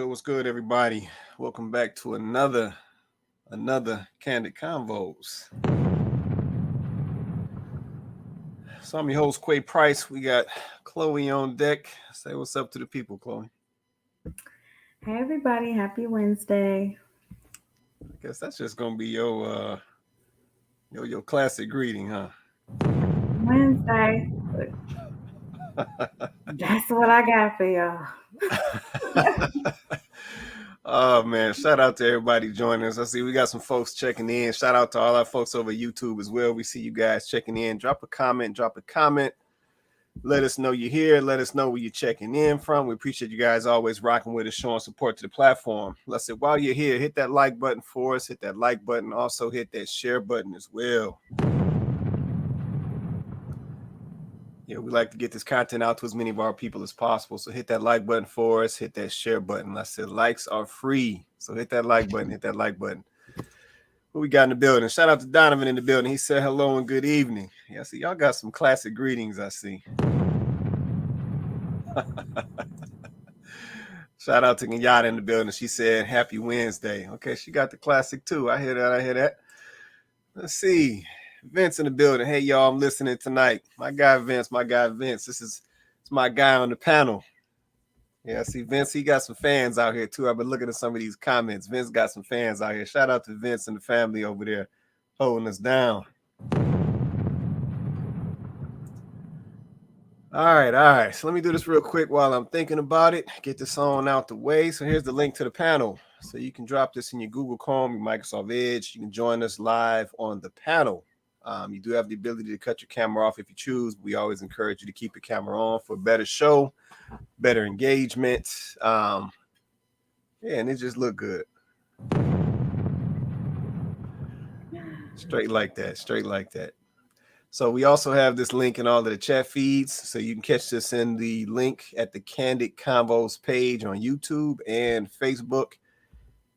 What's good, everybody? Welcome back to another Candid Convos. So I'm your host, Quay Price. We got Chloe on deck. Say what's up to the people, Chloe. Hey everybody, happy Wednesday. I guess that's just gonna be your classic greeting, huh? Wednesday. That's what I got for y'all. Oh man, shout out to everybody joining us. I see we got some folks checking in. Shout out to all our folks over YouTube as well. We see you guys checking in. Drop a comment. Let us know you're here. Let us know where you're checking in from. We appreciate you guys always rocking with us, showing support to the platform. Let's say while you're here, hit that like button for us. Hit that like button. Also hit that share button as well. Yeah, we like to get this content out to as many of our people as possible. So hit that like button for us. Hit that share button. I said likes are free. So hit that like button. Hit that like button. Who we got in the building? Shout out to Donovan in the building. He said hello and good evening. Yeah, see, y'all got some classic greetings, I see. Shout out to Kenyatta in the building. She said happy Wednesday. Okay, she got the classic too. I hear that. Let's see. Vince in the building. Hey y'all, I'm listening tonight. My guy Vince. It's my guy on the panel. Yeah, see Vince, he got some fans out here too. I've been looking at some of these comments. Vince got some fans out here. Shout out to Vince and the family over there holding us down. All right. So let me do this real quick while I'm thinking about it. Get this on out the way. So here's the link to the panel. So you can drop this in your Google Chrome, your Microsoft Edge. You can join us live on the panel. You do have the ability to cut your camera off if you choose. We always encourage you to keep your camera on for a better show, better engagement. And it just look good. Straight like that. So we also have this link in all of the chat feeds. So you can catch this in the link at the Candid Convos page on YouTube and Facebook.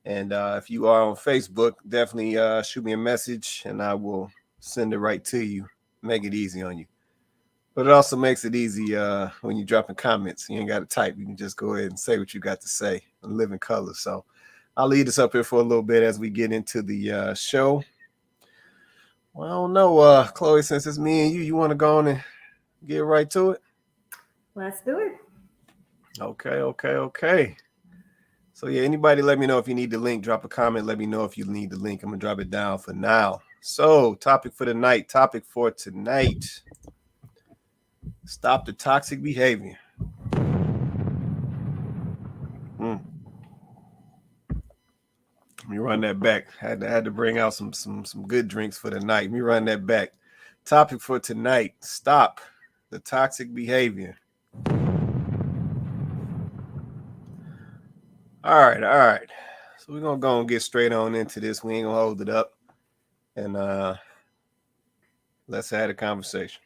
And if you are on Facebook, definitely shoot me a message and I will send it right to you. Make it easy on you. But it also makes it easy when you're dropping comments. You ain't got to type. You can just go ahead and say what you got to say and live in color. So I'll leave this up here for a little bit as we get into the show. Well, I don't know, Chloe, since it's me and you want to go on and get right to it? Let's do it. Okay. So, yeah, anybody let me know if you need the link. Drop a comment. Let me know if you need the link. I'm going to drop it down for now. So, topic for tonight. Stop the toxic behavior. Let me run that back. Had to bring out some good drinks for the night. Let me run that back. Topic for tonight. Stop the toxic behavior. All right. So we're gonna go and get straight on into this. We ain't gonna hold it up. And let's have a conversation.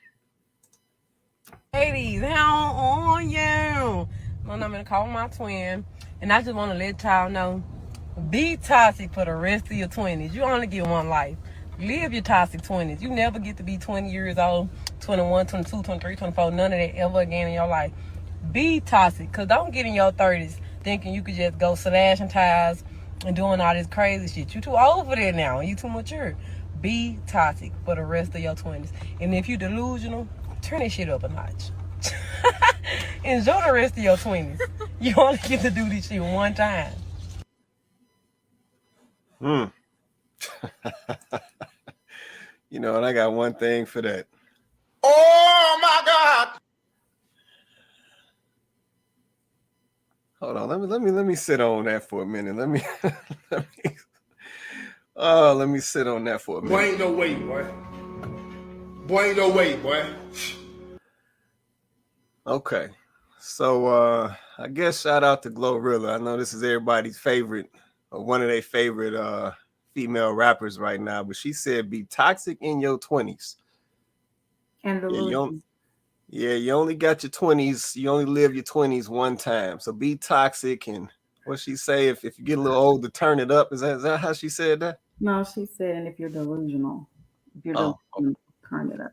Ladies, how are you? I'm gonna call my twin, and I just want to let y'all know: be toxic for the rest of your 20s. You only get one life. Live your toxic 20s. You never get to be 20 years old, 21, 22, 23, 24. None of that ever again in your life. Be toxic, because don't get in your 30s thinking you could just go slashing tires and doing all this crazy shit. You too old for that now. You too mature. Be toxic for the rest of your 20s. And if you delusional, turn that shit up a notch. Enjoy the rest of your 20s. You only get to do this shit one time. You know, and I got one thing for that. Oh my God! Hold on, let me sit on that for a minute. Let me sit on that for a minute. Boy, ain't no way, boy. Boy, ain't no way, boy. Okay. So I guess shout out to Glorilla. I know this is everybody's favorite, or one of their favorite female rappers right now, but she said be toxic in your 20s. And the You only got your 20s. You only live your 20s one time. So be toxic. And what she say, if you get a little older, turn it up. Is that how she said that? No, she said, and if you're delusional, delusional, turn it up.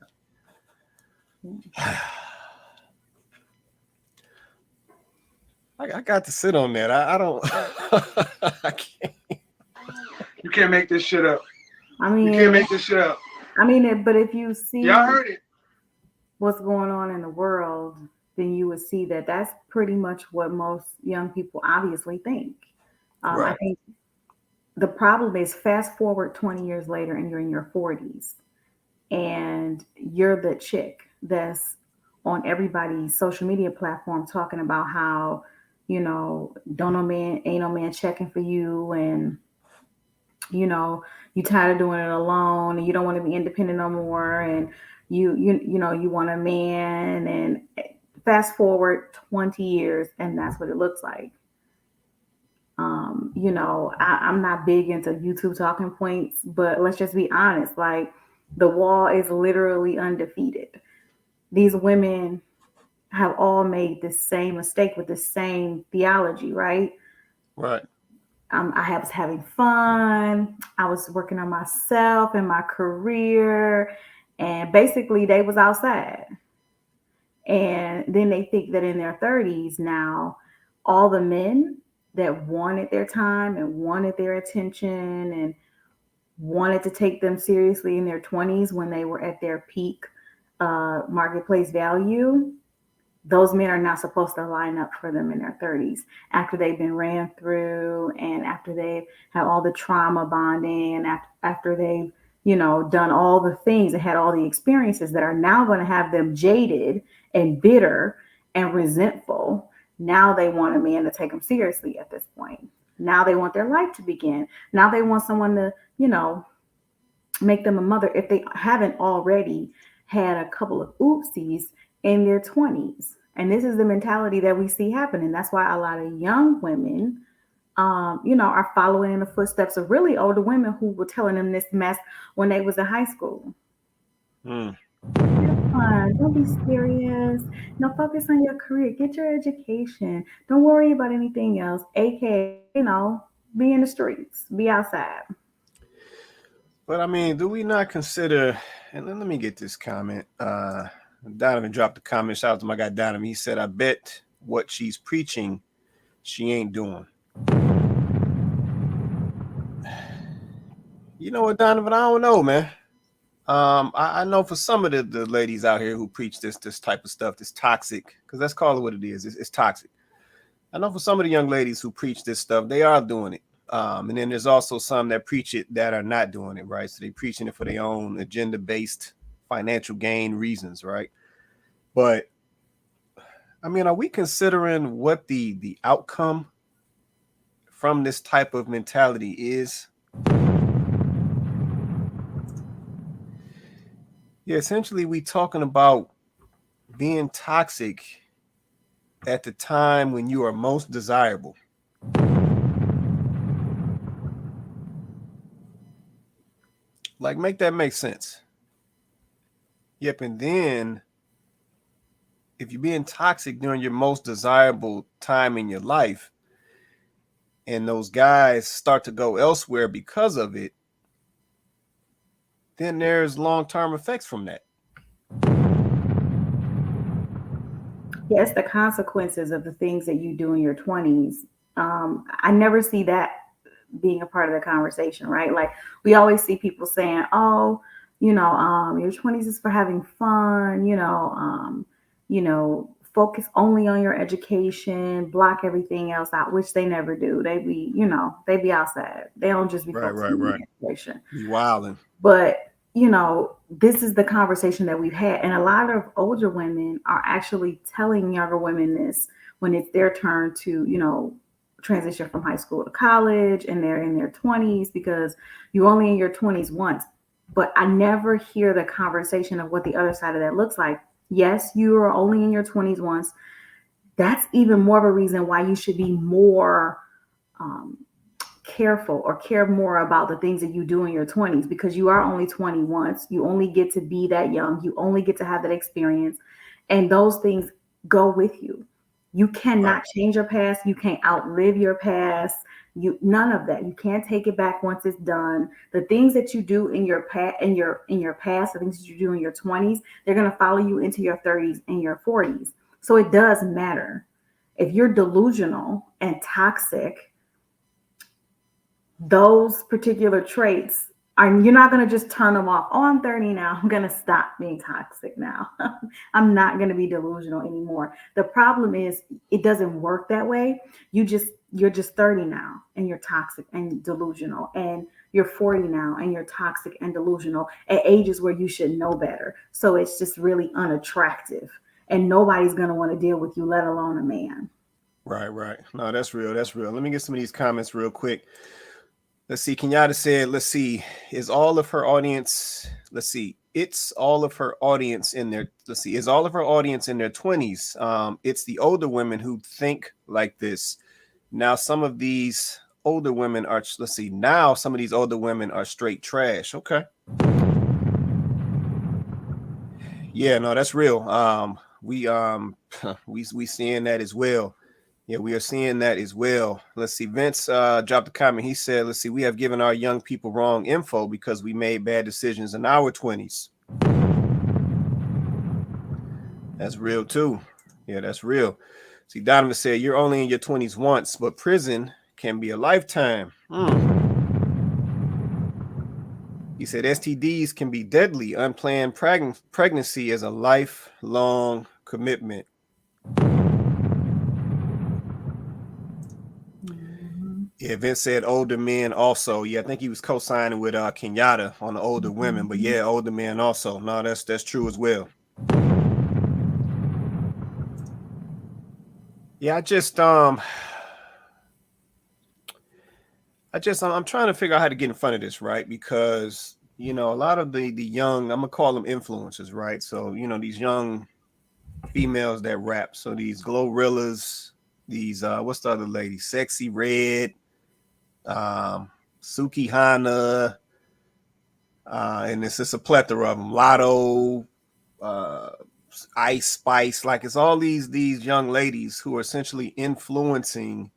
Yeah. I got to sit on that. I don't. I can't. You can't make this shit up. I mean, you can't make this shit up. I mean, but if you see Y'all heard it. what's going on in the world, then you would see that that's pretty much what most young people obviously think. Right. I think the problem is fast forward 20 years later and you're in your 40s and you're the chick that's on everybody's social media platform talking about how, don't no man, ain't no man checking for you, and you tired of doing it alone and you don't want to be independent no more, and you want a man, and fast forward 20 years and that's what it looks like. I'm not big into YouTube talking points, but let's just be honest, like the wall is literally undefeated. These women have all made the same mistake with the same theology, right? Right. I was having fun. I was working on myself and my career, and basically they was outside. And then they think that in their 30s now, all the men that wanted their time and wanted their attention and wanted to take them seriously in their 20s when they were at their peak marketplace value, those men are not supposed to line up for them in their 30s after they've been ran through and after they've had all the trauma bonding and after they've done all the things and had all the experiences that are now going to have them jaded and bitter and resentful. Now they want a man to take them seriously at this point. Now they want their life to begin. Now they want someone to make them a mother if they haven't already had a couple of oopsies in their 20s. And this is the mentality that we see happening. That's why a lot of young women, are following in the footsteps of really older women who were telling them this mess when they was in high school. Have fun. Don't be serious. Focus on your career. Get your education. Don't worry about anything else. AKA, be in the streets. Be outside. But I mean, do we not consider, and let me get this comment. Donovan dropped a comment. Shout out to my guy Donovan. He said, I bet what she's preaching, she ain't doing. You know what, Donovan? I don't know, man. I know for some of the ladies out here who preach this type of stuff, this toxic, because let's call it what it is. It's toxic. I know for some of the young ladies who preach this stuff, they are doing it. And then there's also some that preach it that are not doing it, right? So they're preaching it for their own agenda-based financial gain reasons, right? But I mean, are we considering what the outcome from this type of mentality is? Yeah, essentially we talking about being toxic at the time when you are most desirable. Like, make that make sense. Yep, and then if you're being toxic during your most desirable time in your life, and those guys start to go elsewhere because of it, then there's long-term effects from that. Yes, the consequences of the things that you do in your 20s. I never see that being a part of the conversation, right? Like we always see people saying, "Oh, your 20s is for having fun," focus only on your education, block everything else out, which they never do. They be outside. They don't just be focusing on education. Be wilding. But this is the conversation that we've had, and a lot of older women are actually telling younger women this when it's their turn to transition from high school to college, and they're in their 20s, because you're only in your 20s once. But I never hear the conversation of what the other side of that looks like. Yes, you are only in your 20s once. That's even more of a reason why you should be more careful or care more about the things that you do in your 20s, because you are only 20 once. You only get to be that young. You only get to have that experience. And those things go with you. You cannot change your past. You can't outlive your past. None of that. You can't take it back once it's done. The things that you do in your past, the things that you do in your 20s, they're going to follow you into your 30s and your 40s. So it does matter. if you're delusional and toxic, those particular traits are, you're not going to just turn them off. Oh, I'm 30 now. I'm going to stop being toxic now. I'm not going to be delusional anymore. The problem is it doesn't work that way. You're just 30 now and you're toxic and delusional, and you're 40 now and you're toxic and delusional at ages where you should know better. So it's just really unattractive, and nobody's going to want to deal with you, let alone a man. Right. No, that's real. That's real. Let me get some of these comments real quick. Let's see. Kenyatta said, let's see, is all of her audience, let's see, it's all of her audience in their, let's see, is all of her audience in their 20s. It's the older women who think like this. Now, some of these older women are, let's see, now some of these older women are straight trash. Okay. Yeah, no, that's real. We seeing that as well. Yeah, we are seeing that as well. Let's see. Vince dropped a comment. He said, let's see, we have given our young people wrong info because we made bad decisions in our 20s. That's real too. Yeah, that's real. See, Donovan said, you're only in your 20s once, but prison can be a lifetime. He said, STDs can be deadly. Unplanned pregnancy is a lifelong commitment. Yeah, Vince said older men also. Yeah, I think he was co-signing with Kenyatta on the older women, but yeah, older men also. No, that's true as well. Yeah, I'm trying to figure out how to get in front of this, right? Because a lot of the young, I'm gonna call them influencers, right? So these young females that rap. So these Glorrillas, these what's the other lady? Sexy Red, Suki Hana, and it's just a plethora of them. Lotto, Ice Spice, like it's all these young ladies who are essentially influencing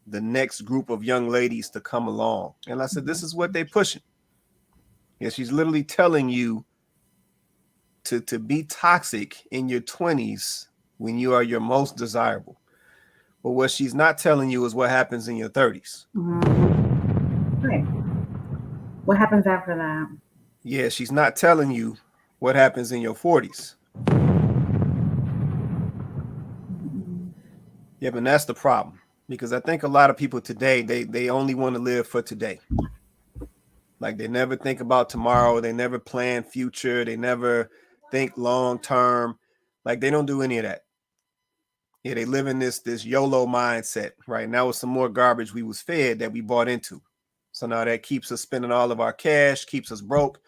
the next group of young ladies to come along. And I said, this is what they're pushing. Yeah, she's literally telling you to be toxic in your 20s when you are your most desirable. But what she's not telling you is what happens in your 30s. Right. What happens after that? Yeah, she's not telling you what happens in your 40s. Yeah, but that's the problem. Because I think a lot of people today, they only want to live for today. Like they never think about tomorrow. They never plan future. They never think long term. Like they don't do any of that. Yeah, they live in this YOLO mindset, right? Now with some more garbage we was fed that we bought into. So now that keeps us spending all of our cash, keeps us broke.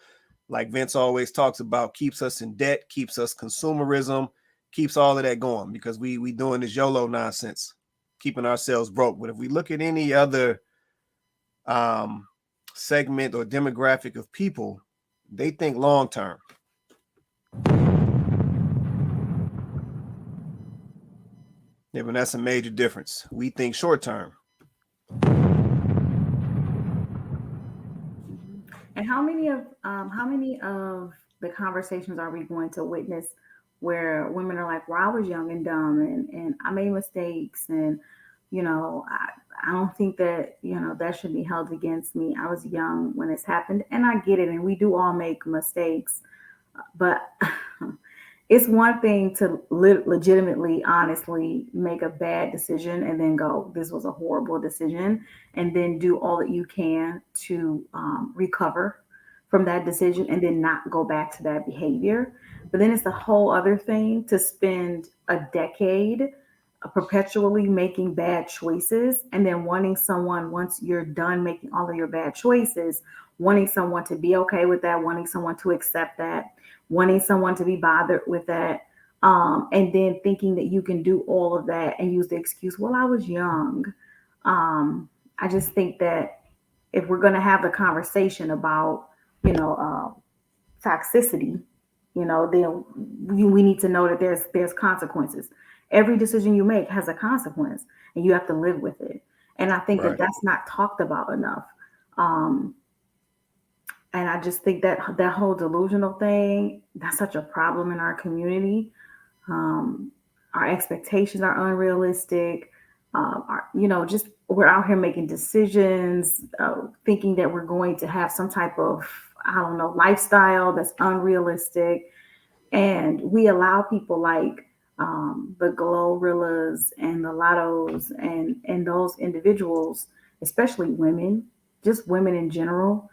Like Vince always talks about, keeps us in debt, keeps us consumerism, keeps all of that going because we doing this YOLO nonsense, keeping ourselves broke. But if we look at any other segment or demographic of people, they think long term. Yeah, but that's a major difference. We think short term. And how many of the conversations are we going to witness where women are like, "Well, I was young and dumb, and I made mistakes, and I don't think that that should be held against me. I was young when this happened, and I get it, and we do all make mistakes, but." It's one thing to legitimately, honestly make a bad decision and then go, this was a horrible decision, and then do all that you can to recover from that decision and then not go back to that behavior. But then it's a whole other thing to spend a decade perpetually making bad choices and then wanting someone, once you're done making all of your bad choices, wanting someone to be okay with that, wanting someone to accept that, wanting someone to be bothered with that, and then thinking that you can do all of that and use the excuse, well, I was young. I just think that if we're going to have the conversation about, toxicity, then we need to know that there's consequences. Every decision you make has a consequence, and you have to live with it. And I think that that's not talked about enough. And I just think that whole delusional thing, that's such a problem in our community. our expectations are unrealistic. Just we're out here making decisions, thinking that we're going to have some type of, I don't know, lifestyle that's unrealistic. And we allow people like the Glorrillas and the Lottos and those individuals, especially women, just women in general,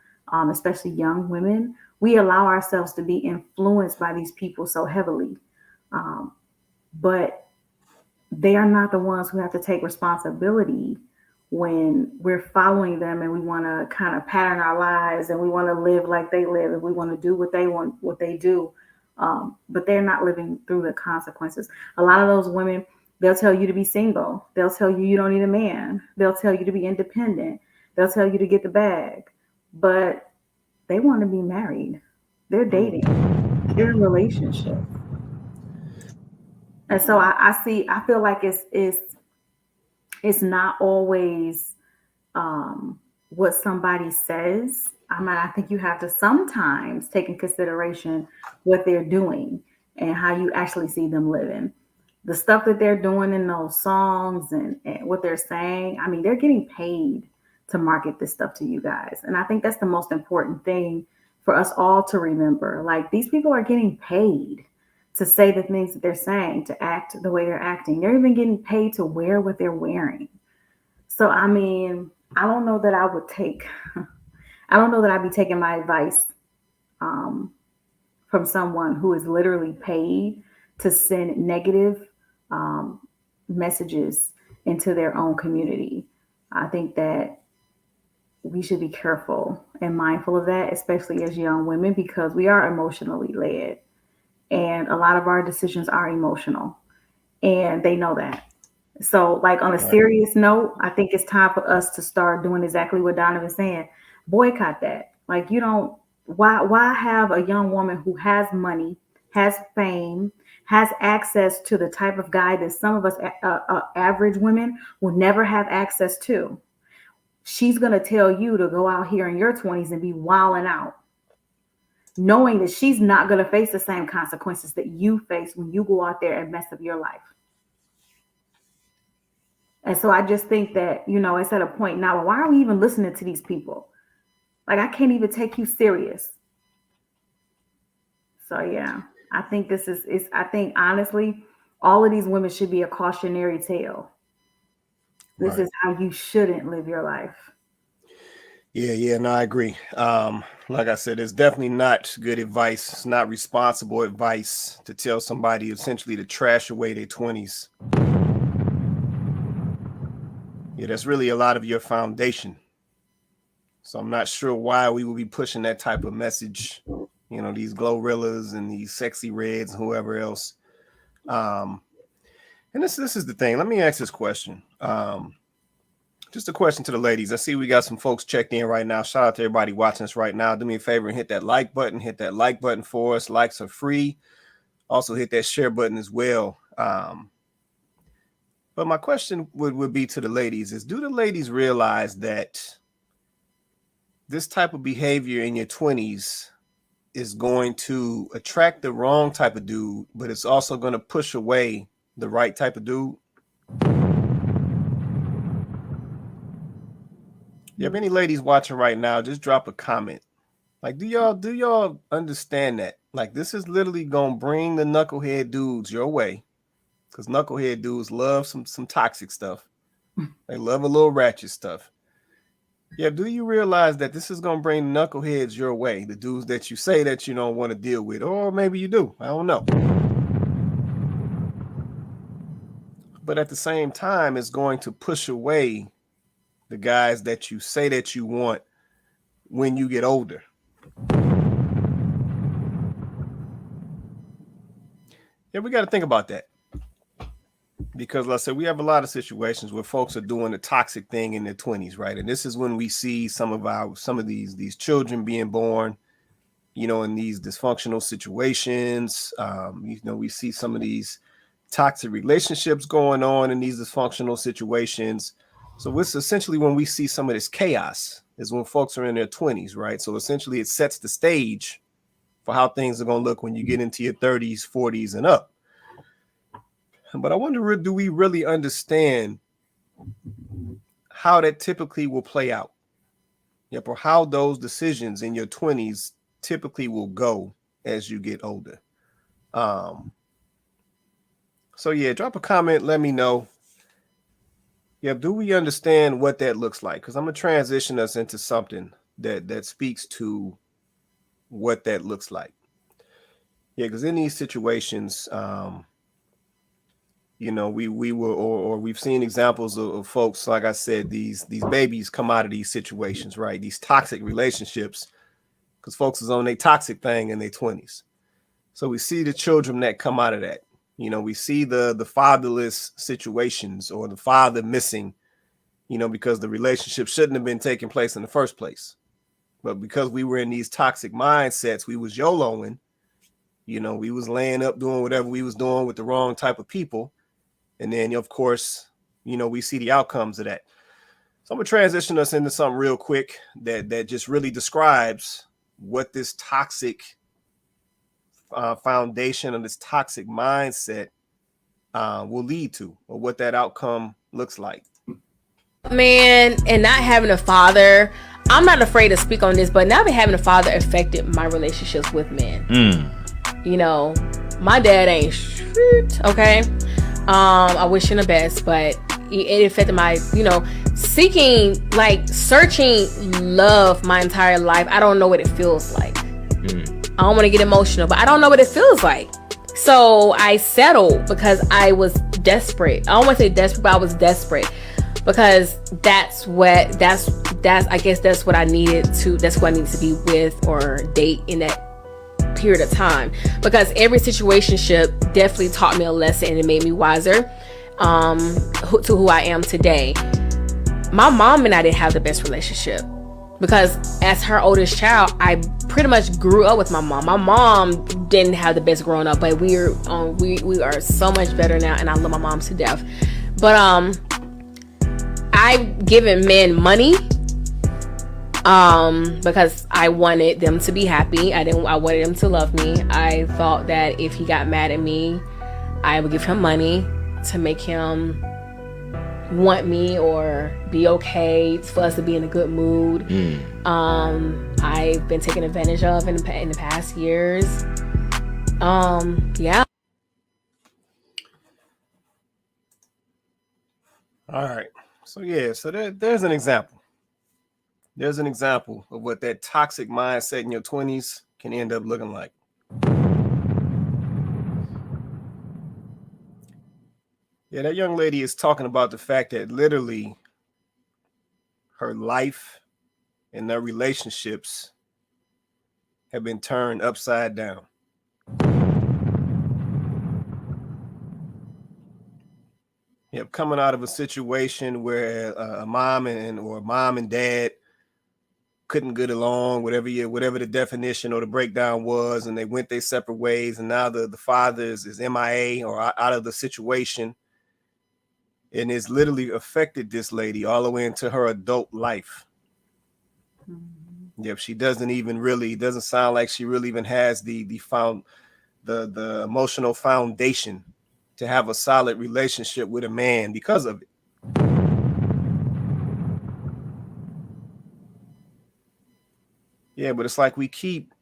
especially young women, we allow ourselves to be influenced by these people so heavily. But they are not the ones who have to take responsibility when we're following them and we want to kind of pattern our lives and we want to live like they live and we want to do what they want, what they do. But they're not living through the consequences. A lot of those women, they'll tell you to be single. They'll tell you you don't need a man. They'll tell you to be independent. They'll tell you to get the bag. But they want to be married. They're dating. They're in relationships. And so I feel like it's not always what somebody says. I think you have to sometimes take in consideration what they're doing and how you actually see them living. The stuff that they're doing in those songs and what they're saying, I mean, they're getting paid to market this stuff to you guys. And I think that's the most important thing for us all to remember. Like, these people are getting paid to say the things that they're saying, to act the way they're acting. They're even getting paid to wear what they're wearing. So, I mean, I don't know that I'd be taking my advice from someone who is literally paid to send negative messages into their own community. I think that we should be careful and mindful of that, especially as young women, because we are emotionally led. And a lot of our decisions are emotional, and they know that. So, like, on a serious note, I think it's time for us to start doing exactly what Donovan's saying. Boycott that. Like, why have a young woman who has money, has fame, has access to the type of guy that some of us average women will never have access to? She's going to tell you to go out here in your 20s and be wilding out, knowing that she's not going to face the same consequences that you face when you go out there and mess up your life. And so I just think that, it's at a point now, well, why are we even listening to these people? Like, I can't even take you serious. So, yeah, I think I think, honestly, all of these women should be a cautionary tale. This is how you shouldn't live your life. Yeah, no, I agree. Like I said, it's definitely not good advice. It's not responsible advice to tell somebody essentially to trash away their 20s. Yeah, that's really a lot of your foundation. So I'm not sure why we would be pushing that type of message, these Glorrillas and these Sexy Reds and whoever else. And this is the thing. Let me ask this question. Just a question to the ladies. I see we got some folks checked in right now. Shout out to everybody watching us right now. Do me a favor and hit that like button. Hit that like button for us. Likes are free. Also hit that share button as well. But my question would be to the ladies is, do the ladies realize that this type of behavior in your 20s is going to attract the wrong type of dude, but it's also going to push away the right type of dude? You have any ladies watching right now, just drop a comment. Like, do y'all understand that? Like, this is literally gonna bring the knucklehead dudes your way, because knucklehead dudes love some toxic stuff. They love a little ratchet stuff. Yeah, do you realize that this is gonna bring knuckleheads your way, the dudes that you say that you don't want to deal with, or maybe you do, I don't know. But at the same time, it's going to push away the guys that you say that you want when you get older. Yeah, we got to think about that. Because let's say we have a lot of situations where folks are doing the toxic thing in their 20s, right? And this is when we see some of these children being born, in these dysfunctional situations. We see some of these toxic relationships going on in these dysfunctional situations. So it's essentially when we see some of this chaos is when folks are in their 20s, right? So essentially it sets the stage for how things are going to look when you get into your 30s, 40s, and up. But I wonder, do we really understand how that typically will play out? Yep, or how those decisions in your 20s typically will go as you get older. So yeah, drop a comment, let me know. Yeah, do we understand what that looks like? Because I'm gonna transition us into something that speaks to what that looks like. Yeah, because in these situations, we will, or we've seen examples of folks, like I said, these babies come out of these situations, right? These toxic relationships, because folks is on their toxic thing in their 20s. So we see the children that come out of that. We see the fatherless situations, or the father missing, because the relationship shouldn't have been taking place in the first place. But because we were in these toxic mindsets, we was YOLOing, we was laying up doing whatever we was doing with the wrong type of people. And then, of course, we see the outcomes of that. So I'm going to transition us into something real quick that just really describes what this toxic foundation of this toxic mindset will lead to, or what that outcome looks like. Man, and not having a father, I'm not afraid to speak on this, but not having a father affected my relationships with men. My dad ain't shit, okay? I wish him the best, but it affected my, searching love my entire life. I don't know what it feels like. I don't want to get emotional, but I don't know what it feels like. So I settled because I was desperate. I don't want to say desperate, but I was desperate because that's what I needed to be with or date in that period of time, because every situationship definitely taught me a lesson and it made me wiser to who I am today. My mom and I didn't have the best relationship because as her oldest child, I pretty much grew up with my mom. My mom didn't have the best growing up, but we are so much better now, and I love my mom to death. But I've given men money because I wanted them to be happy. I wanted them to love me. I thought that if he got mad at me, I would give him money to make him want me or be okay, for us to be in a good mood. I've been taken advantage of in the past years. Yeah. All right. So there's an example. There's an example of what that toxic mindset in your 20s can end up looking like. Yeah, that young lady is talking about the fact that literally her life and their relationships have been turned upside down. Yep, coming out of a situation where a mom and dad couldn't get along, whatever the definition or the breakdown was, and they went their separate ways, and now the father is MIA or out of the situation, and it's literally affected this lady all the way into her adult life. Yep, she doesn't sound like she really even has the emotional foundation to have a solid relationship with a man because of it. Yeah, but it's like we keep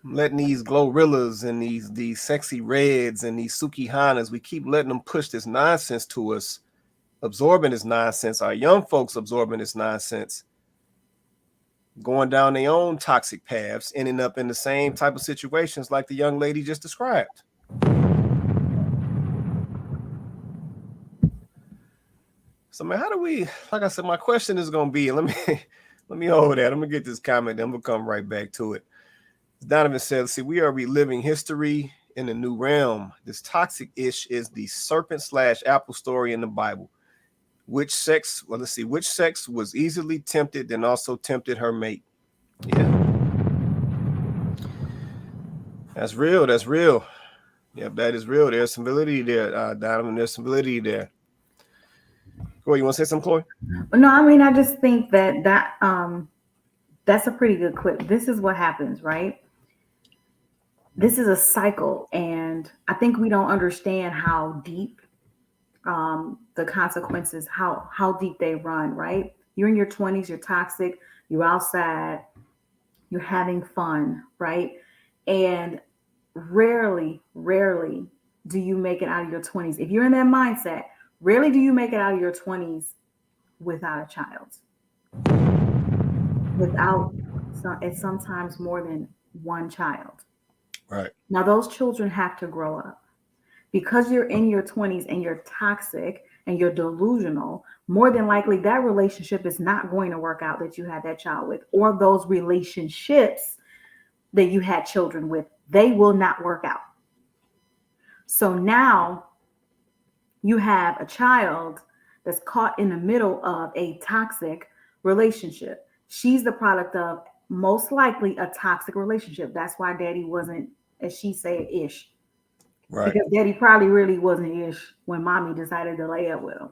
letting these Glorrillas and these sexy reds and these Sukihanas, we keep letting them push this nonsense to us, absorbing this nonsense, our young folks absorbing this nonsense, going down their own toxic paths, ending up in the same type of situations like the young lady just described. So man, how do we, like I said, my question is going to be, let me hold that. I'm going to get this comment, then we'll come right back to it. Donovan said, see, we are reliving history in a new realm. This toxic ish is the serpent/apple story in the Bible. Which sex was easily tempted and also tempted her mate? Yeah. That's real. Yep, that is real. There's some validity there, Donovan. There's some validity there. Go, you want to say something, Chloe? No, I mean, I just think that that's a pretty good clip. This is what happens, right? This is a cycle, and I think we don't understand how deep the consequences, how deep they run. Right? You're in your 20s, you're toxic, you're outside, you're having fun, right? And rarely do you make it out of your 20s. If you're in that mindset, rarely do you make it out of your 20s without a child, without and sometimes more than one child. Right. Now, those children have to grow up. Because you're in your 20s and you're toxic and you're delusional, more than likely that relationship is not going to work out that you had that child with, or those relationships that you had children with, they will not work out. So now you have a child that's caught in the middle of a toxic relationship. She's the product of most likely a toxic relationship. That's why daddy wasn't, as she said, ish. Right. Because daddy probably really wasn't ish when mommy decided to lay up with him.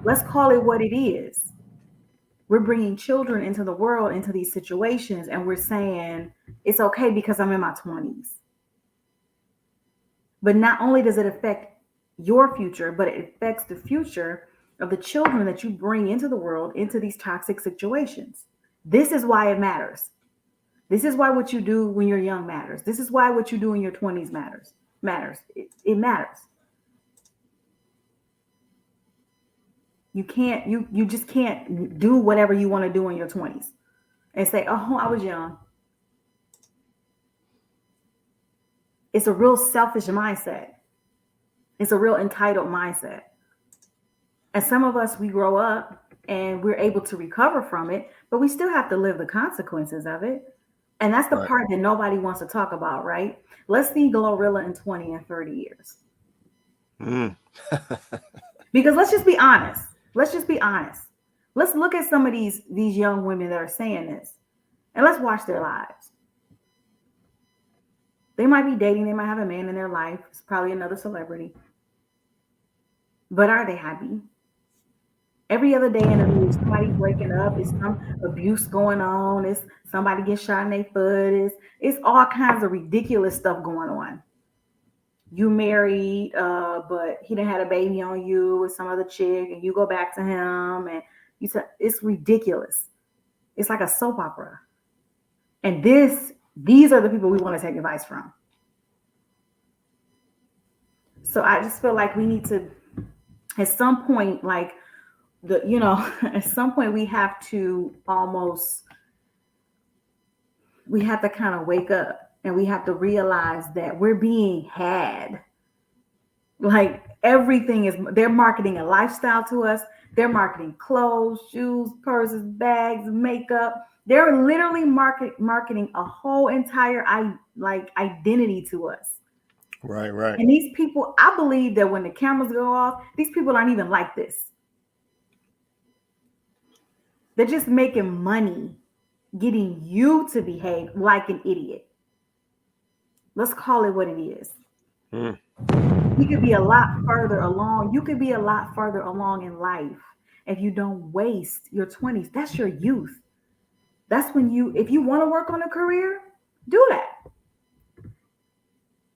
Let's call it what it is. We're bringing children into the world, into these situations, and we're saying it's okay because I'm in my 20s. But not only does it affect your future, but it affects the future of the children that you bring into the world, into these toxic situations. This is why it matters. This is why what you do when you're young matters. This is why what you do in your 20s matters. It matters. You just can't do whatever you want to do in your 20s and say, oh, I was young. It's a real selfish mindset. It's a real entitled mindset. And some of us, we grow up and we're able to recover from it, but we still have to live the consequences of it. And that's the part that nobody wants to talk about, right? Let's see Glorilla in 20 and 30 years. Because let's just be honest. Let's just be honest. Let's look at some of these young women that are saying this, and let's watch their lives. They might be dating. They might have a man in their life. It's probably another celebrity. But are they happy? Every other day in the news, somebody breaking up. It's some abuse going on. It's somebody gets shot in their foot. It's all kinds of ridiculous stuff going on. You married, but he done had a baby on you with some other chick, and you go back to him, and you say it's ridiculous. It's like a soap opera. And these are the people we want to take advice from. So I just feel like we need to, at some point, like at some point we have to kind of wake up. And we have to realize that we're being had. Like everything they're marketing a lifestyle to us. They're marketing clothes, shoes, purses, bags, makeup. They're literally marketing a whole entire identity to us. Right. And these people, I believe that when the cameras go off, these people aren't even like this. They're just making money, getting you to behave like an idiot. Let's call it what it is. You could be a lot further along. You could be a lot further along in life if you don't waste your 20s. That's your youth. That's when if you want to work on a career, do that.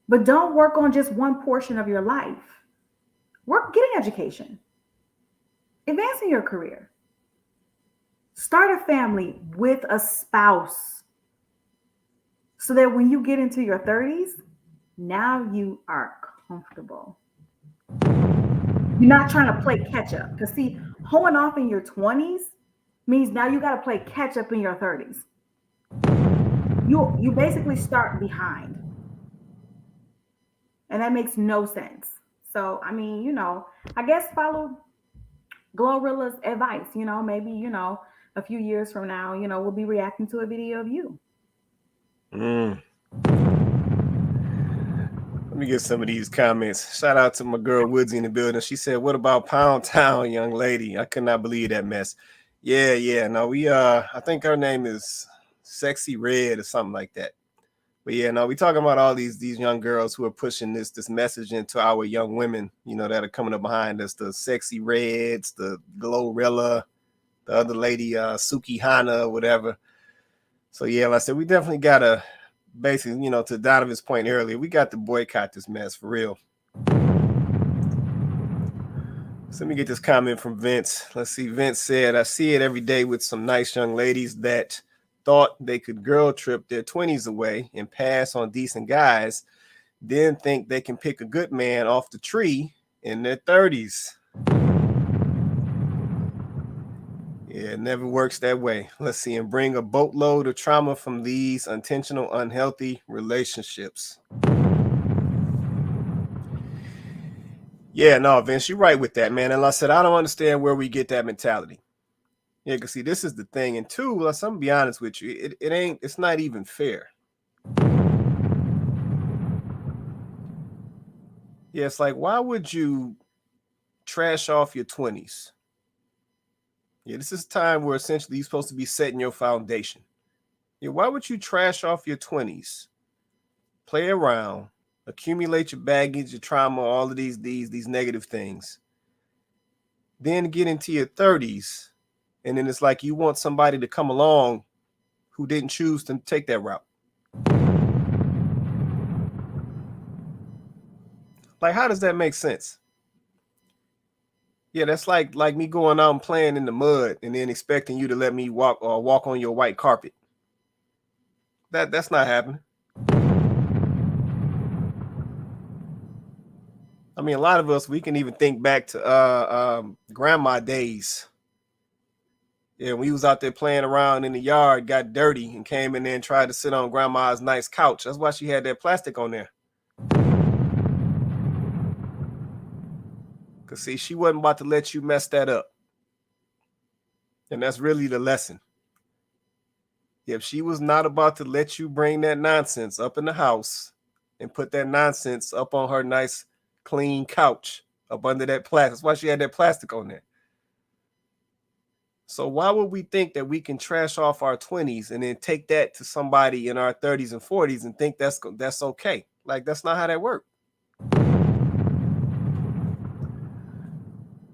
But don't work on just one portion of your life. Get an education. Advance in your career. Start a family with a spouse. So that when you get into your 30s, now you are comfortable. You're not trying to play catch up. Because see, hoeing off in your 20s means now you got to play catch up in your 30s. You basically start behind. And that makes no sense. So, I mean, I guess follow Glorilla's advice. Maybe, a few years from now, we'll be reacting to a video of you. Let me get some of these comments. Shout out to my girl Woodsy in the building. She said, "What about Pound Town, young lady? I could not believe that mess." Yeah. No, we I think her name is Sexy Red or something like that. But yeah, no, we talking about all these young girls who are pushing this message into our young women, that are coming up behind us. The Sexy Reds, the Glorilla, the other lady, Suki Hana, or whatever. So yeah, like I said, we definitely gotta basically, to Donovan's point earlier, we got to boycott this mess for real. So let me get this comment from Vince. Let's see. Vince said, I see it every day with some nice young ladies that thought they could girl trip their 20s away and pass on decent guys, then think they can pick a good man off the tree in their 30s. Yeah, it never works that way. Let's see. And bring a boatload of trauma from these intentional, unhealthy relationships. Yeah, no, Vince, you're right with that, man. And like I said, I don't understand where we get that mentality. Yeah, because see, this is the thing. And two, I'm gonna be honest with you, it's not even fair. Yeah, it's like, why would you trash off your 20s? Yeah, this is time where essentially you're supposed to be setting your foundation. Yeah, why would you trash off your 20s? Play around, accumulate your baggage, your trauma, all of these negative things. Then get into your 30s, and then it's like you want somebody to come along who didn't choose to take that route. Like, how does that make sense? Yeah, that's like me going out and playing in the mud and then expecting you to let me walk on your white carpet. That's not happening. I mean, a lot of us, we can even think back to grandma days. Yeah, we was out there playing around in the yard, got dirty, and came in there and tried to sit on grandma's nice couch. That's why she had that plastic on there. Because, see, she wasn't about to let you mess that up. And that's really the lesson. If she was not about to let you bring that nonsense up in the house and put that nonsense up on her nice, clean couch up under that plastic, that's why she had that plastic on there. So why would we think that we can trash off our 20s and then take that to somebody in our 30s and 40s and think that's okay? Like, that's not how that works.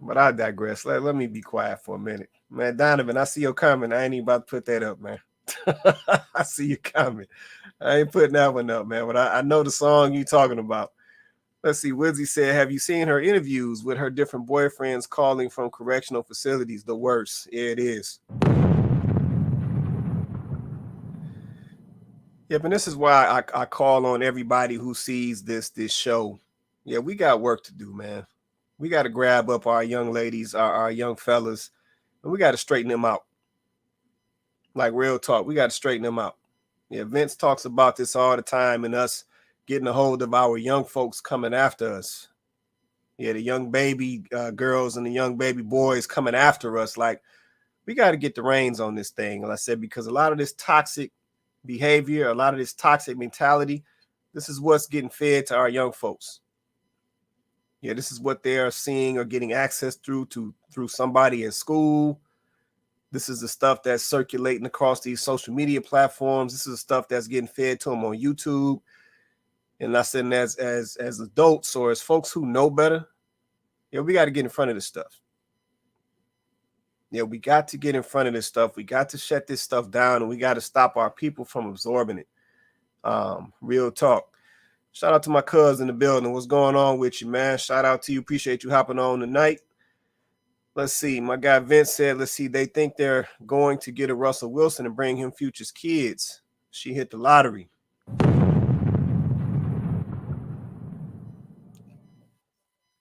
But I digress. Let me be quiet for a minute. Man, Donovan, I see your comment. I ain't even about to put that up, man. I see your comment. I ain't putting that one up, man. But I know the song you talking about. Let's see. Wizzy said, have you seen her interviews with her different boyfriends calling from correctional facilities? The worst. Yeah, it is. Yeah, but this is why I call on everybody who sees this show. Yeah, we got work to do, man. We got to grab up our young ladies, our young fellas, and we got to straighten them out. Like, real talk, we got to straighten them out. Yeah, Vince talks about this all the time, and us getting a hold of our young folks coming after us. Yeah, the young baby girls and the young baby boys coming after us. Like, we got to get the reins on this thing, like I said, because a lot of this toxic behavior, a lot of this toxic mentality, this is what's getting fed to our young folks. Yeah, this is what they are seeing or getting access through somebody in school. This is the stuff that's circulating across these social media platforms. This is the stuff that's getting fed to them on YouTube. And I said, as adults or as folks who know better, yeah, we got to get in front of this stuff. Yeah, we got to get in front of this stuff. We got to shut this stuff down, and we got to stop our people from absorbing it. Real talk. Shout out to my cuz in the building. What's going on with you, man? Shout out to you. Appreciate you hopping on tonight. Let's see. My guy Vince said, let's see. They think they're going to get a Russell Wilson and bring him Future's kids. She hit the lottery.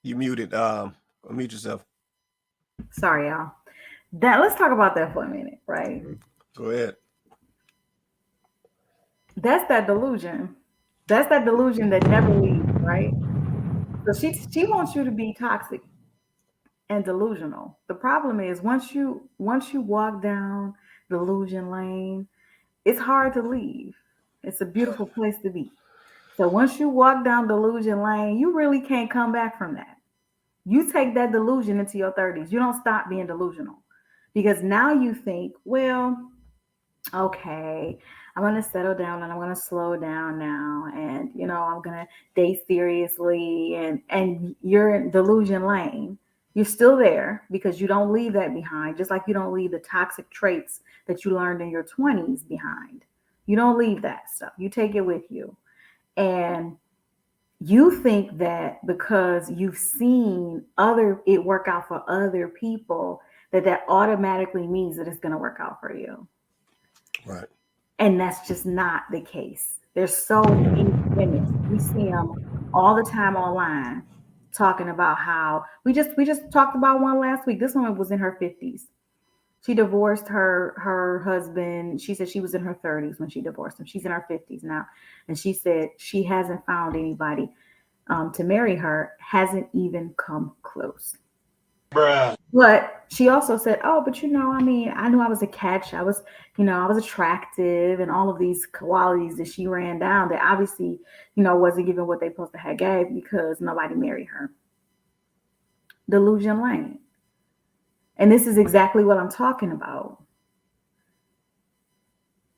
You muted. Mute yourself. Sorry, y'all. Let's talk about that for a minute, right? Go ahead. That's that delusion. That's that delusion that never leaves, right? So she wants you to be toxic and delusional. The problem is once you walk down delusion lane, it's hard to leave. It's a beautiful place to be. So once you walk down delusion lane, you really can't come back from that. You take that delusion into your 30s. You don't stop being delusional because now you think, well, okay, I'm going to settle down and I'm going to slow down now. And, I'm going to date seriously. And you're in delusion lane. You're still there because you don't leave that behind, just like you don't leave the toxic traits that you learned in your 20s behind. You don't leave that stuff. You take it with you. And you think that because you've seen it work out for other people, that automatically means that it's going to work out for you. Right. And that's just not the case. There's so many women. We see them all the time online talking about how we just talked about one last week. This woman was in her 50s. She divorced her husband. She said she was in her 30s when she divorced him. She's in her 50s now. And she said she hasn't found anybody to marry her, hasn't even come close. Bruh. But she also said, "Oh, but I mean, I knew I was a catch. I was attractive, and all of these qualities that she ran down that obviously, wasn't given what they supposed to have gave because nobody married her." Delusion lane. And this is exactly what I'm talking about.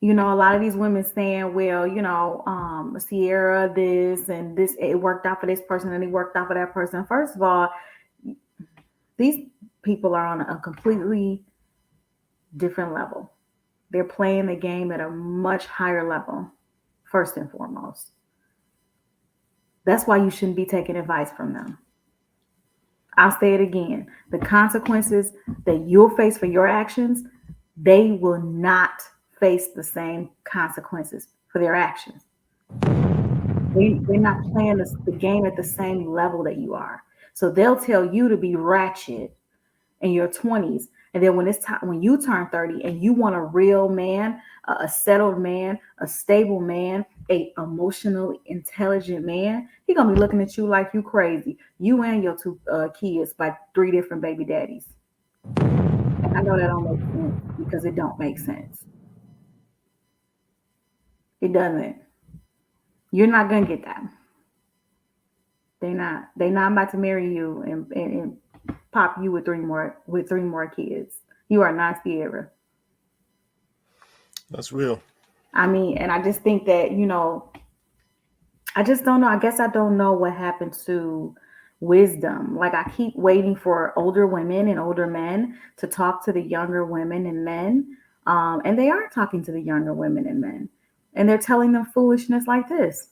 A lot of these women saying, well, Sierra, this and this, it worked out for this person and it worked out for that person. First of all, these people are on a completely different level. They're playing the game at a much higher level, first and foremost. That's why you shouldn't be taking advice from them. I'll say it again. The consequences that you'll face for your actions, they will not face the same consequences for their actions. They're not playing the game at the same level that you are. So they'll tell you to be ratchet in your 20s. And then when it's time, when you turn 30 and you want a real man, a settled man, a stable man, a emotionally intelligent man, he gonna be looking at you like you crazy. You and your two kids by 3 different baby daddies. And I know that don't make sense because it don't make sense. It doesn't. You're not gonna get that. They're not. They're not about to marry you and pop you with three more kids. You are not Sierra. That's real. I mean, and I just think that, I just don't know. I guess I don't know what happened to wisdom. Like, I keep waiting for older women and older men to talk to the younger women and men. And they are talking to the younger women and men. And they're telling them foolishness like this.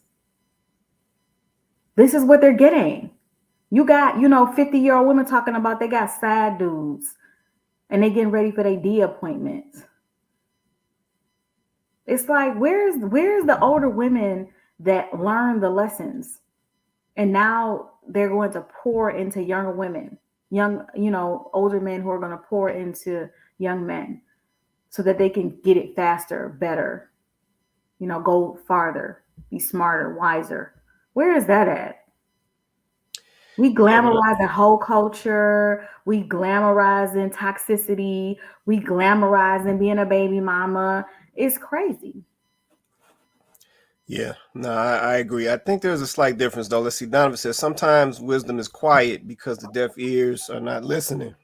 This is what they're getting. You got, 50-year-old women talking about they got side dudes and they getting ready for their D appointments. It's like, where's the older women that learn the lessons? And now they're going to pour into younger women, older men who are going to pour into young men so that they can get it faster, better, go farther, be smarter, wiser. Where is that at? We glamorize the whole culture. We glamorize in toxicity. We glamorize in being a baby mama. It's crazy. Yeah, no, I agree. I think there's a slight difference, though. Let's see. Donovan says sometimes wisdom is quiet because the deaf ears are not listening.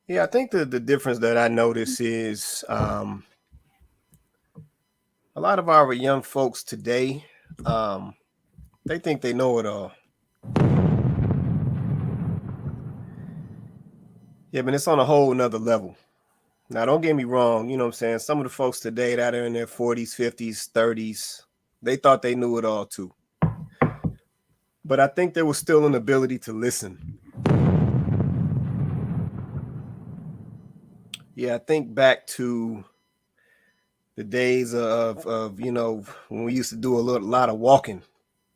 Yeah, I think the difference that I notice is a lot of our young folks today, they think they know it all. Yeah, but it's on a whole nother level. Now, don't get me wrong. You know what I'm saying? Some of the folks today that are in their 40s, 50s, 30s, they thought they knew it all too. But I think there was still an ability to listen. Yeah, I think back to the days of when we used to do a lot of walking.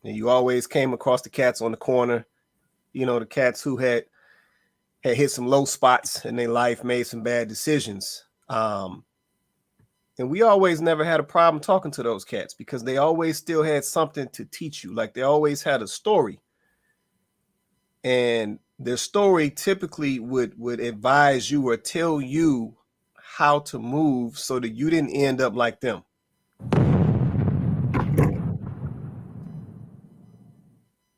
And you always came across the cats on the corner, the cats who had hit some low spots in their life, made some bad decisions. And we always never had a problem talking to those cats because they always still had something to teach you. Like, they always had a story. And their story typically would advise you or tell you how to move so that you didn't end up like them.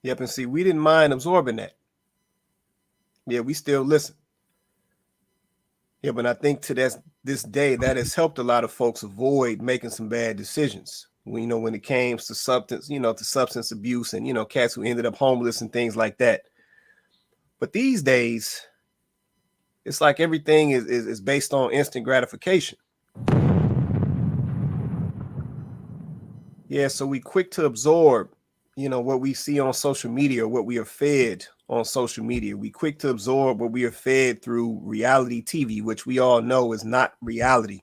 Yep, and see, we didn't mind absorbing that. Yeah, we still listen. Yeah, but I think to this day, that has helped a lot of folks avoid making some bad decisions. When it came to substance abuse and, cats who ended up homeless and things like that. But these days, It's like everything is based on instant gratification. Yeah, so we quick to absorb, what we see on social media, what we are fed on social media. We quick to absorb what we are fed through reality TV, which we all know is not reality.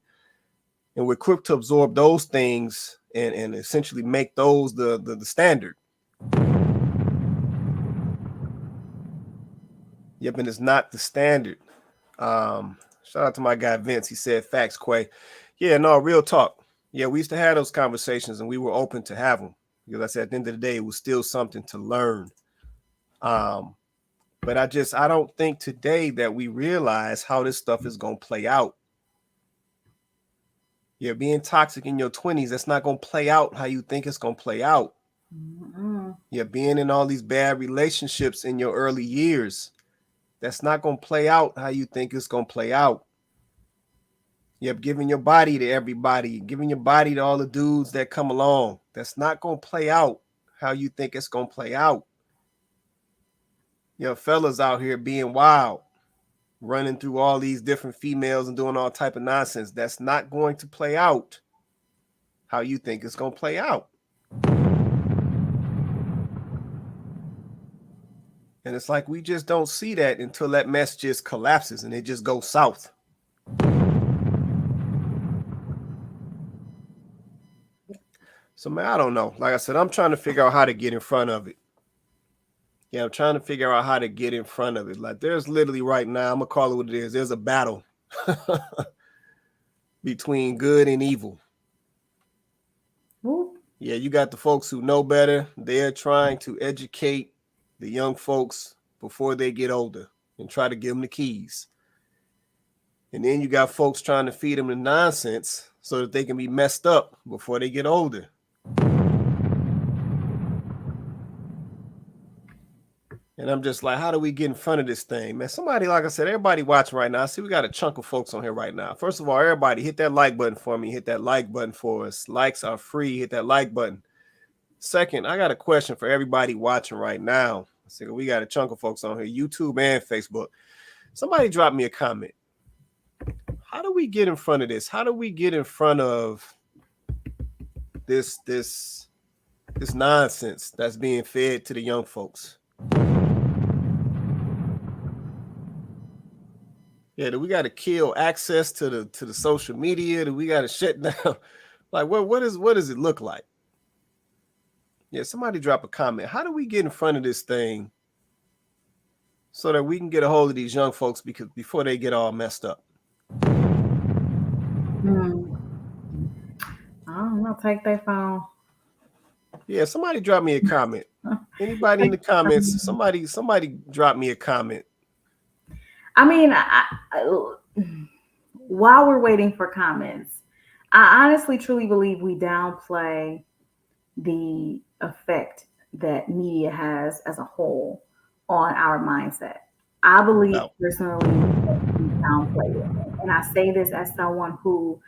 And we're quick to absorb those things and essentially make those the standard. Yep, and it's not the standard. Shout out to my guy Vince. He said facts, Quay. Yeah, no, real talk. Yeah, we used to have those conversations and we were open to have them. Because I said at the end of the day, it was still something to learn. But I don't think today that we realize how this stuff is gonna play out. Yeah, being toxic in your 20s, that's not gonna play out how you think it's gonna play out. Mm-hmm. Yeah, being in all these bad relationships in your early years, that's not gonna play out how you think it's gonna play out. Yep, giving your body to everybody, giving your body to all the dudes that come along. That's not going to play out how you think it's going to play out. Fellas out here being wild, running through all these different females and doing all type of nonsense. That's not going to play out how you think it's going to play out. And it's like we just don't see that until that mess just collapses and it just goes south. So, man, I don't know. Like I said, I'm trying to figure out how to get in front of it. Yeah, I'm trying to figure out how to get in front of it. Like there's literally right now, I'm going to call it what it is. There's a battle between good and evil. Ooh. Yeah, you got the folks who know better. They're trying to educate the young folks before they get older and try to give them the keys. And then you got folks trying to feed them the nonsense so that they can be messed up before they get older. And I'm just like, how do we get in front of this thing, man? Somebody, like I said, everybody watching right now. I see we got a chunk of folks on here right now. First of all, everybody hit that like button for me. Hit that like button for us. Likes are free. Hit that like button. Second, I got a question for everybody watching right now. So we got a chunk of folks on here, YouTube and Facebook. Somebody drop me a comment. How do we get in front of this? How do we get in front of this nonsense that's being fed to the young folks? Yeah, do we got to kill access to the social media? Do we got to shut down? Like, what does it look like? Yeah, somebody drop a comment. How do we get in front of this thing so that we can get a hold of these young folks before they get all messed up? I don't know. Take their phone. Yeah, somebody drop me a comment. Anybody in the comments? Somebody drop me a comment. I mean, while we're waiting for comments, I honestly, truly believe we downplay the effect that media has as a whole on our mindset. I believe personally that we downplay it, and I say this as someone whose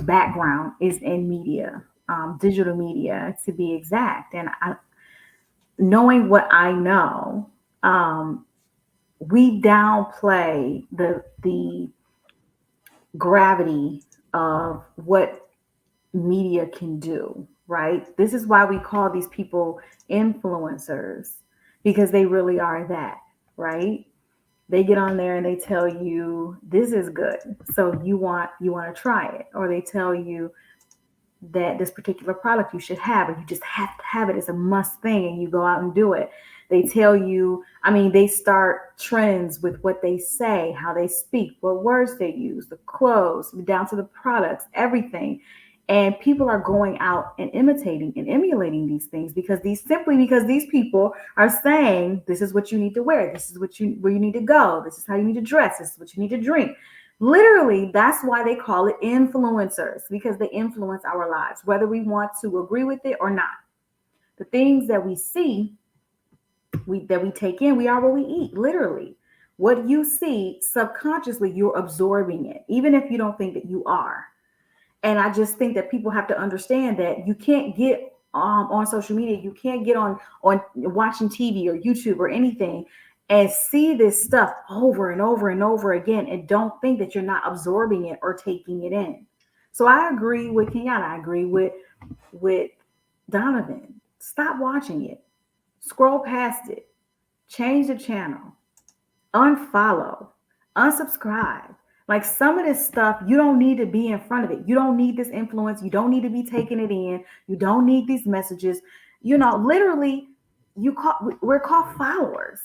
background is in media, digital media to be exact, and knowing what I know. We downplay the gravity of what media can do, right? This is why we call these people influencers, because they really are that, right? They get on there and they tell you this is good, so you want to try it, or they tell you that this particular product you should have, or you just have to have it. It's a must thing, and you go out and do it. They tell you, they start trends with what they say, how they speak, what words they use, the clothes, down to the products, everything. And people are going out and imitating and emulating these things because these people are saying, this is what you need to wear. This is where you need to go. This is how you need to dress. This is what you need to drink. Literally, that's why they call it influencers, because they influence our lives, whether we want to agree with it or not. The things that we see, that we take in, we are what we eat, literally. What you see subconsciously, you're absorbing it, even if you don't think that you are. And I just think that people have to understand that you can't get on social media, you can't get on watching TV or YouTube or anything and see this stuff over and over and over again and don't think that you're not absorbing it or taking it in. So I agree with Kenyatta. I agree with Donovan. Stop watching it. Scroll past it. Change the channel. Unfollow. Unsubscribe. Like some of this stuff, you don't need to be in front of it. You don't need this influence. You don't need to be taking it in. You don't need these messages. You know, literally, we're called followers.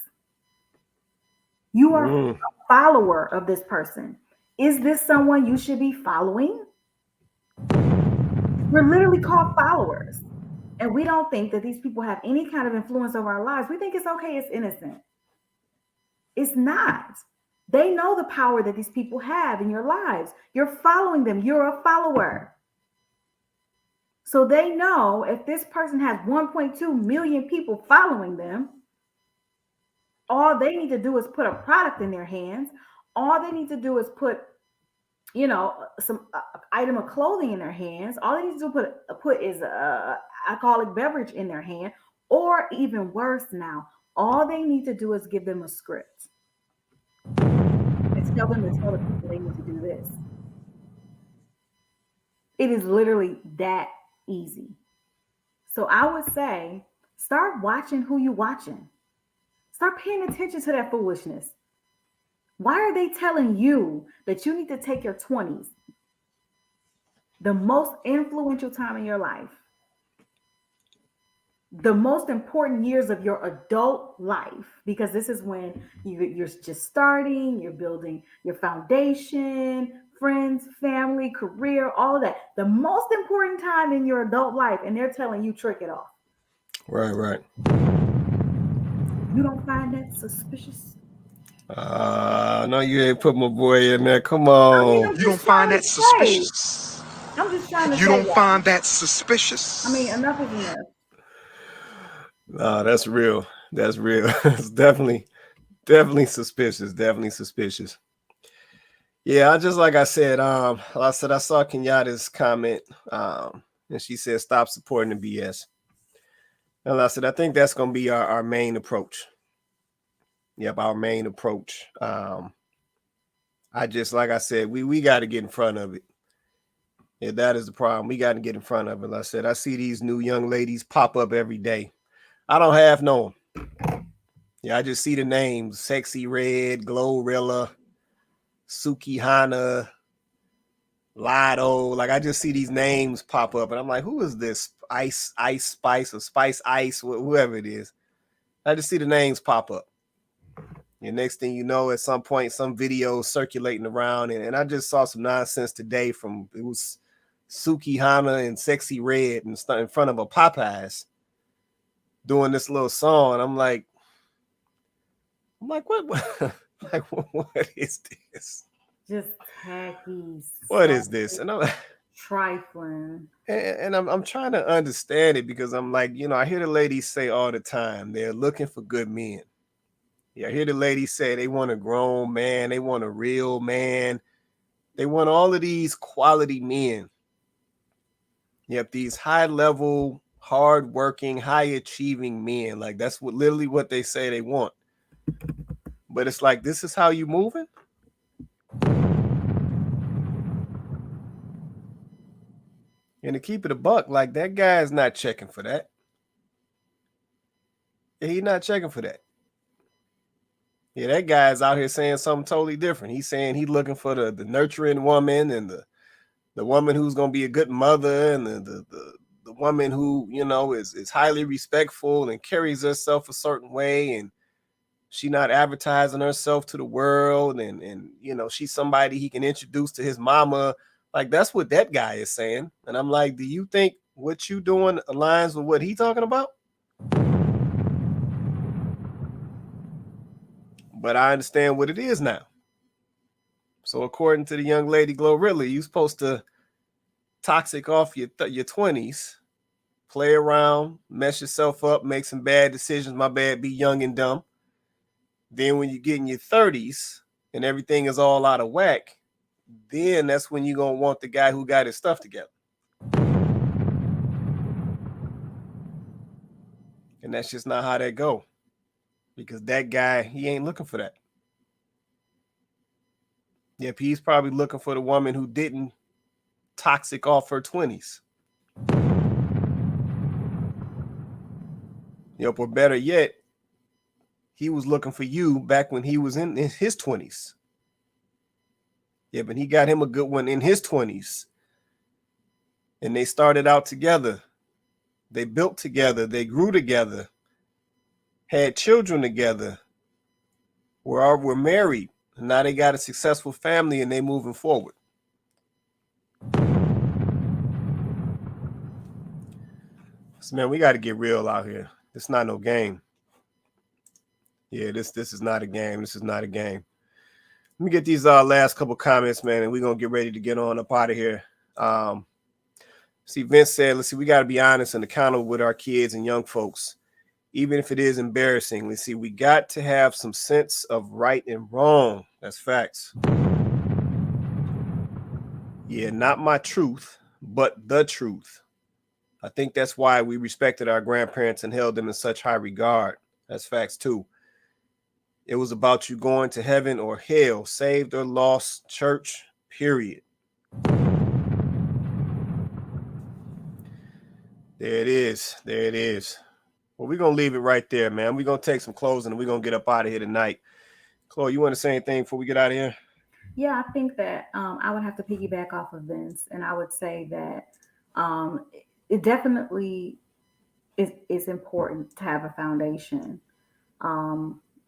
You are a follower of this person. Is this someone you should be following? We're literally called followers. And we don't think that these people have any kind of influence over our lives. We think it's okay, it's innocent. It's not. They know the power that these people have in your lives. You're following them. You're a follower. So they know if this person has 1.2 million people following them, all they need to do is put a product in their hands. All they need to do is put, you know, some item of clothing in their hands. All they need to do put is a alcoholic beverage in their hand, or even worse now, all they need to do is give them a script and tell them to tell the people they need to do this. It is literally that easy. So I would say, start watching who you're watching. Start paying attention to that foolishness. Why are they telling you that you need to take your 20s, the most influential time in your life, the most important years of your adult life, because this is when you're just starting, you're building your foundation, friends, family, career, all of that. The most important time in your adult life, and they're telling you trick it off. Right. You don't find that suspicious? No, you ain't put my boy in there. Come on. You don't find that suspicious? I'm just trying to You don't find that suspicious? I mean, enough is enough. No, that's real. That's real. It's definitely suspicious. Definitely suspicious. Yeah, I said, I saw Kenyatta's comment, and she said, stop supporting the BS. And I said, I think that's going to be our main approach. Yep, our main approach. Like I said, we got to get in front of it. Yeah, that is the problem. We got to get in front of it. Like I said, I see these new young ladies pop up every day. I don't have no. Yeah, I just see the names: Sexy Red, Glorilla, Suki Hana, Lido. Like I just see these names pop up, and I'm like, who is this? Ice Spice or Spice Ice, whoever it is. I just see the names pop up. And next thing you know, at some point, some video circulating around, and I just saw some nonsense today it was Suki Hana and Sexy Red in front of a Popeyes doing this little song. I'm like, what? Like, what is this? Just tacky. What is this? And I'm trifling. And I'm trying to understand it, because I'm like, I hear the ladies say all the time they're looking for good men. Yeah, I hear the ladies say they want a grown man, they want a real man, they want all of these quality men. Yep, these high-level, hard-working, high-achieving men. Like that's literally what they say they want. But it's like, this is how you moving? And to keep it a buck, like that guy is not checking for that. Yeah, he's not checking for that. Yeah, that guy is out here saying something totally different. He's saying he's looking for the nurturing woman, and the woman who's going to be a good mother, and the woman who, is highly respectful and carries herself a certain way, and she not advertising herself to the world, and she's somebody he can introduce to his mama. Like, that's what that guy is saying. And I'm like, do you think what you doing aligns with what he talking about? But I understand what it is now. So according to the young lady Glorilla, you're supposed to toxic off your 20s, play around, mess yourself up, make some bad decisions. My bad, be young and dumb. Then when you get in your 30s and everything is all out of whack, then that's when you're going to want the guy who got his stuff together. And that's just not how that go. because that guy, he ain't looking for that. Yep, he's probably looking for the woman who didn't toxic off her 20s. Yep, or better yet, he was looking for you back when he was in his 20s. Yeah, but he got him a good one in his 20s. And they started out together. They built together. They grew together. Had children together. Were married. And now they got a successful family and they moving forward. So, man, we got to get real out here. It's not no game. Yeah, this is not a game. This is not a game. Let me get these last couple comments, man, and we're going to get ready to get on up out of here. See, Vince said, let's see, we got to be honest and accountable with our kids and young folks, even if it is embarrassing. Let's see, we got to have some sense of right and wrong. That's facts. Yeah, not my truth, but the truth. I think that's why we respected our grandparents and held them in such high regard. That's facts, too. It was about you going to heaven or hell, saved or lost, church, period. There it is. There it is. Well, we're going to leave it right there, man. We're going to take some closing and we're going to get up out of here tonight. Chloe, you want to say anything before we get out of here? Yeah, I think that I would have to piggyback off of Vince, and I would say that it definitely is important to have a foundation.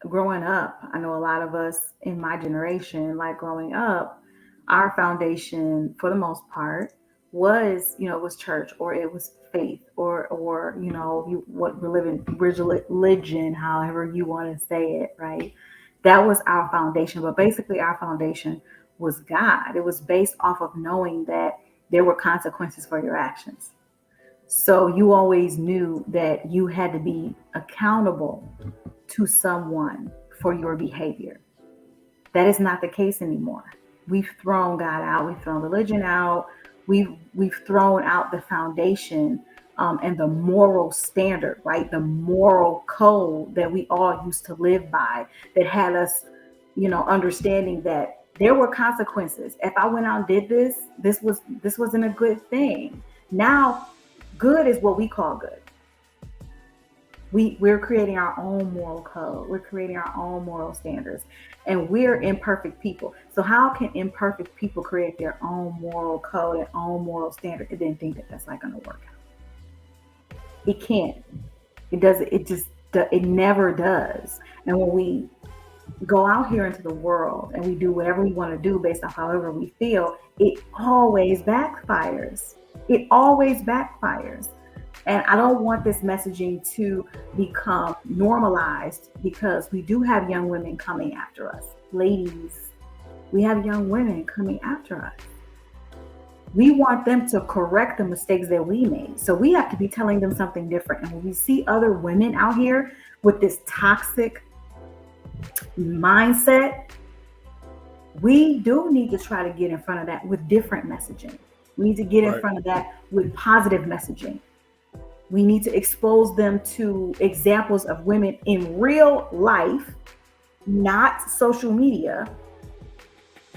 Growing up, I know a lot of us in my generation, like growing up, our foundation for the most part was, it was church, or it was faith, or what religion, however you want to say it, right? That was our foundation. But basically our foundation was God. It was based off of knowing that there were consequences for your actions. So you always knew that you had to be accountable to someone for your behavior. That is not the case anymore. We've thrown God out. We've thrown religion out. We've thrown out the foundation and the moral standard, right? The moral code that we all used to live by, that had us, understanding that there were consequences. If I went out and did this wasn't a good thing. Now, good is what we call good. We're creating our own moral code. We're creating our own moral standards, and we're imperfect people. So how can imperfect people create their own moral code and own moral standard and then think that that's not going to work out? It can't. It doesn't. It never does. And when we go out here into the world and we do whatever we want to do based off however we feel, it always backfires. It always backfires. And I don't want this messaging to become normalized, because we do have young women coming after us. Ladies, we have young women coming after us. We want them to correct the mistakes that we made. So we have to be telling them something different. And when we see other women out here with this toxic mindset, we do need to try to get in front of that with different messaging. We need to get in front of that with positive messaging. We need to expose them to examples of women in real life, not social media,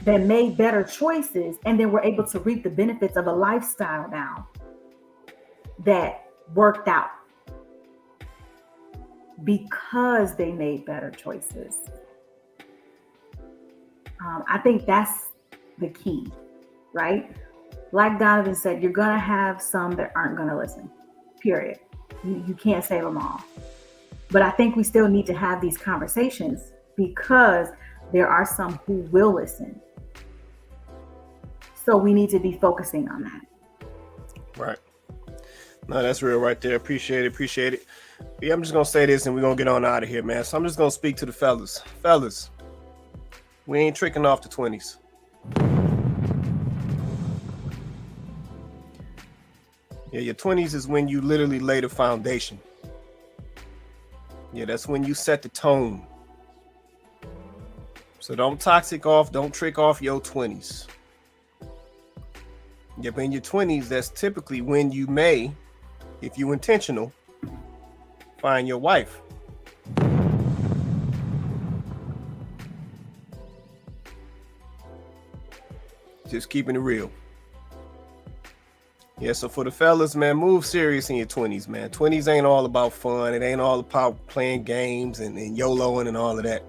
that made better choices and then were able to reap the benefits of a lifestyle now that worked out because they made better choices. I think that's the key, right? Like Donovan said, you're going to have some that aren't going to listen. Period. You can't save them all. But I think we still need to have these conversations, because there are some who will listen. So we need to be focusing on that. Right. No, that's real right there. Appreciate it. Yeah, I'm just going to say this and we're going to get on out of here, man. So I'm just going to speak to the fellas. Fellas, we ain't tricking off the 20s. Yeah, your 20s is when you literally lay the foundation. Yeah, that's when you set the tone. So don't trick off your 20s. Yeah, but in your 20s, that's typically when you may, if you're intentional, find your wife. Just keeping it real. Yeah, so for the fellas, man, move serious in your 20s, man. 20s ain't all about fun. It ain't all about playing games and YOLOing and all of that.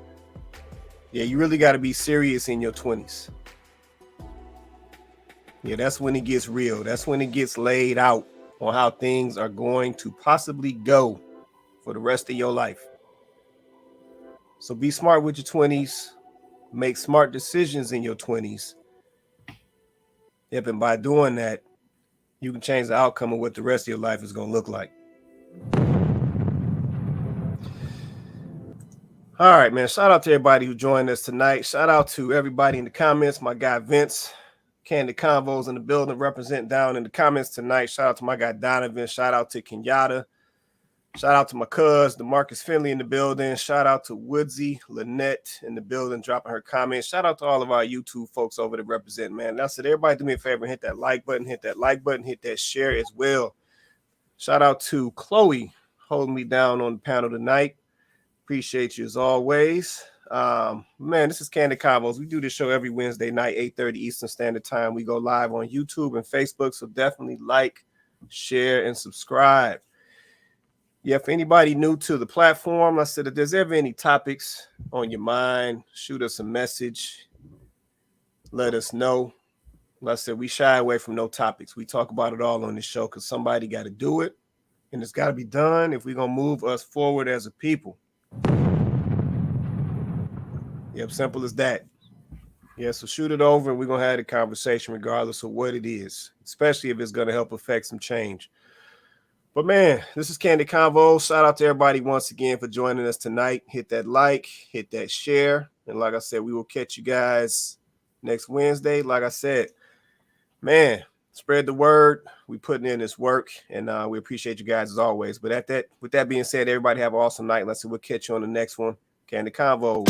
Yeah, you really got to be serious in your 20s. Yeah, that's when it gets real. That's when it gets laid out on how things are going to possibly go for the rest of your life. So be smart with your 20s. Make smart decisions in your 20s. Yep, and by doing that, you can change the outcome of what the rest of your life is going to look like. All right, man. Shout out to everybody who joined us tonight. Shout out to everybody in the comments. My guy Vince, Kandid Konvos in the building, represent down in the comments tonight. Shout out to my guy Donovan. Shout out to Kenyatta. Shout out to my cuz, DeMarcus Finley in the building. Shout out to Woodsy Lynette in the building, dropping her comments. Shout out to all of our YouTube folks over there represent, man. That's it. Everybody do me a favor and hit that like button, hit that share as well. Shout out to Chloe holding me down on the panel tonight. Appreciate you as always. Man, this is Kandid Konvos. We do this show every Wednesday night, 8:30 Eastern Standard Time. We go live on YouTube and Facebook, so definitely like, share, and subscribe. Yeah, for anybody new to the platform, I said if there's ever any topics on your mind, shoot us a message. Let us know. Like I said, we shy away from no topics. We talk about it all on this show because somebody got to do it, and it's got to be done if we're going to move us forward as a people. Yep, simple as that. Yeah, so shoot it over, and we're going to have a conversation regardless of what it is, especially if it's going to help affect some change. But man, this is Kandid Konvos. Shout out to everybody once again for joining us tonight. Hit that like, hit that share. And like I said, we will catch you guys next Wednesday. Like I said, man, spread the word. We putting in this work, and we appreciate you guys as always. But with that being said, everybody have an awesome night. Let's see, we'll catch you on the next one. Kandid Konvos.